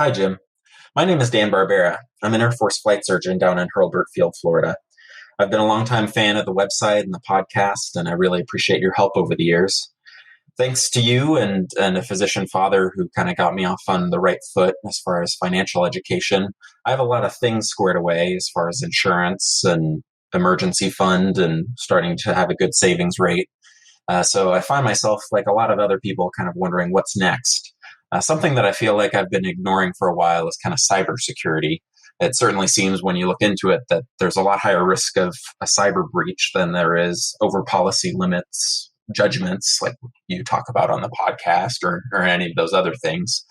Hi, Jim. My name is Dan Barbera. I'm an Air Force flight surgeon down in Hurlburt Field, Florida. I've been a longtime fan of the website and the podcast, and I really appreciate your help over the years. Thanks to you and a physician father who kind of got me off on the right foot as far as financial education, I have a lot of things squared away as far as insurance and emergency fund and starting to have a good savings rate. So I find myself, like a lot of other people, kind of wondering what's next. Something that I feel like I've been ignoring for a while is kind of cybersecurity. It certainly seems when you look into it that there's a lot higher risk of a cyber breach than there is over policy limits judgments like you talk about on the podcast or any of those other things.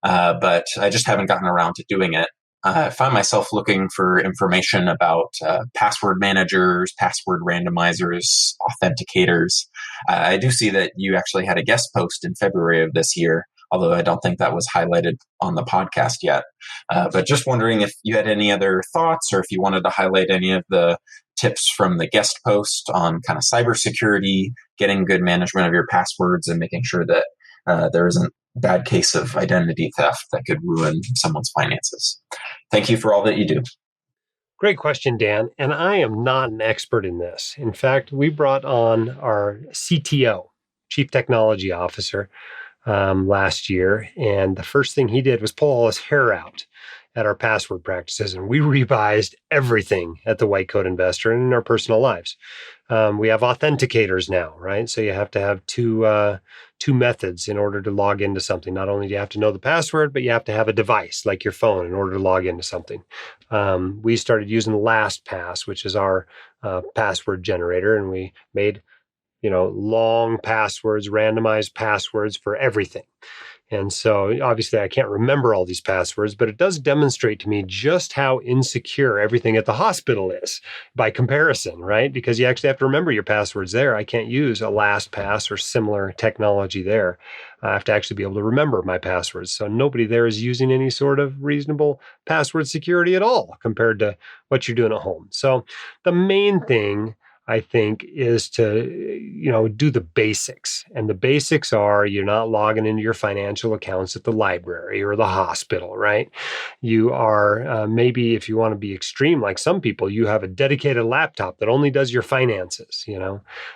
But I just haven't gotten around to doing it. I find myself looking for information about password managers, password randomizers, authenticators. I do see that you actually had a guest post in February of this year, although I don't think that was highlighted on the podcast yet. But just wondering if you had any other thoughts or if you wanted to highlight any of the tips from the guest post on kind of cybersecurity, getting good management of your passwords, and making sure that there isn't bad case of identity theft that could ruin someone's finances. Thank you for all that you do. Great question, Dan. And I am not an expert in this. In fact, we brought on our CTO, Chief Technology Officer, last year. And the first thing he did was pull all his hair out at our password practices. And we revised everything at the White Coat Investor and in our personal lives. We have authenticators now, right? So you have to have two methods in order to log into something. Not only do you have to know the password, but you have to have a device like your phone in order to log into something. We started using LastPass, which is our password generator, and we made long passwords, randomized passwords for everything. And so obviously I can't remember all these passwords, but it does demonstrate to me just how insecure everything at the hospital is by comparison, right? Because you actually have to remember your passwords there. I can't use a LastPass or similar technology there. I have to actually be able to remember my passwords. So nobody there is using any sort of reasonable password security at all compared to what you're doing at home. So the main thing I think is to, do the basics. And the basics are you're not logging into your financial accounts at the library or the hospital, right? You are maybe, if you want to be extreme, like some people, you have a dedicated laptop that only does your finances,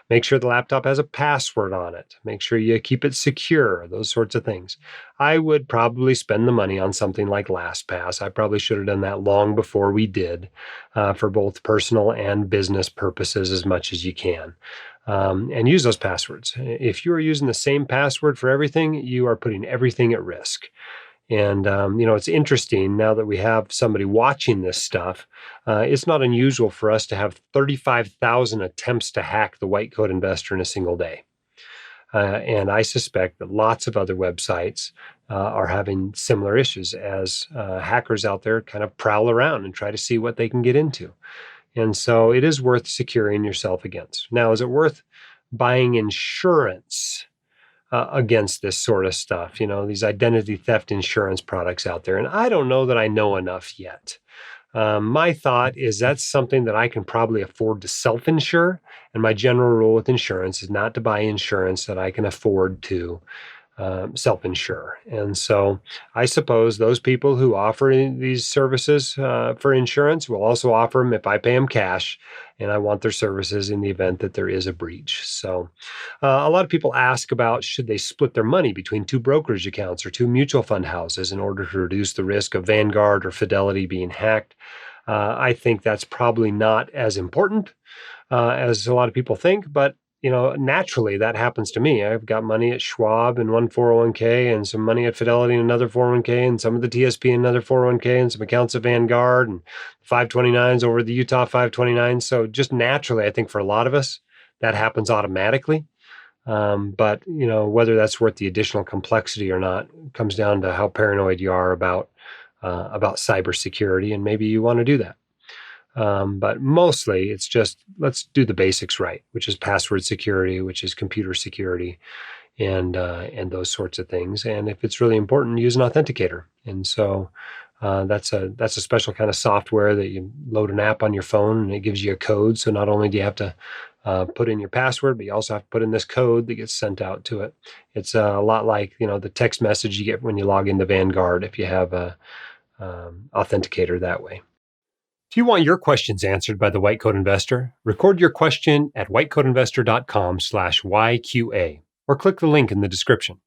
Make sure the laptop has a password on it. Make sure you keep it secure, those sorts of things. I would probably spend the money on something like LastPass. I probably should have done that long before we did for both personal and business purposes as much as you can. And use those passwords. If you are using the same password for everything, you are putting everything at risk. And, it's interesting now that we have somebody watching this stuff. It's not unusual for us to have 35,000 attempts to hack the White Coat Investor in a single day. And I suspect that lots of other websites are having similar issues as hackers out there kind of prowl around and try to see what they can get into. And so it is worth securing yourself against. Now, is it worth buying insurance against this sort of stuff? These identity theft insurance products out there. And I don't know that I know enough yet. My thought is that's something that I can probably afford to self-insure. And my general rule with insurance is not to buy insurance that I can afford to self-insure. And so I suppose those people who offer these services for insurance will also offer them if I pay them cash and I want their services in the event that there is a breach. So a lot of people ask about should they split their money between two brokerage accounts or two mutual fund houses in order to reduce the risk of Vanguard or Fidelity being hacked. I think that's probably not as important as a lot of people think, but naturally that happens to me. I've got money at Schwab in one 401k and some money at Fidelity in another 401k and some of the TSP in another 401k and some accounts of Vanguard and 529s over the Utah 529. So just naturally, I think for a lot of us, that happens automatically. But whether that's worth the additional complexity or not comes down to how paranoid you are about cybersecurity, and maybe you want to do that. But mostly it's just, let's do the basics right, which is password security, which is computer security, and those sorts of things. And if it's really important, use an authenticator. And so That's a special kind of software that you load an app on your phone, and it gives you a code. So not only do you have to put in your password, but you also have to put in this code that gets sent out to it. It's a lot like the text message you get when you log into Vanguard if you have a authenticator that way. If you want your questions answered by the White Coat Investor, record your question at whitecoatinvestor.com/YQA or click the link in the description.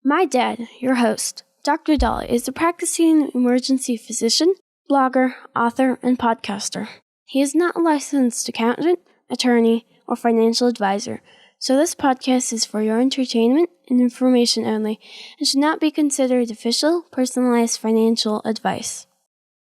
My dad, your host, Dr. Dolly, is a practicing emergency physician, blogger, author, and podcaster. He is not a licensed accountant, attorney, or financial advisor, so this podcast is for your entertainment and information only and should not be considered official, personalized financial advice.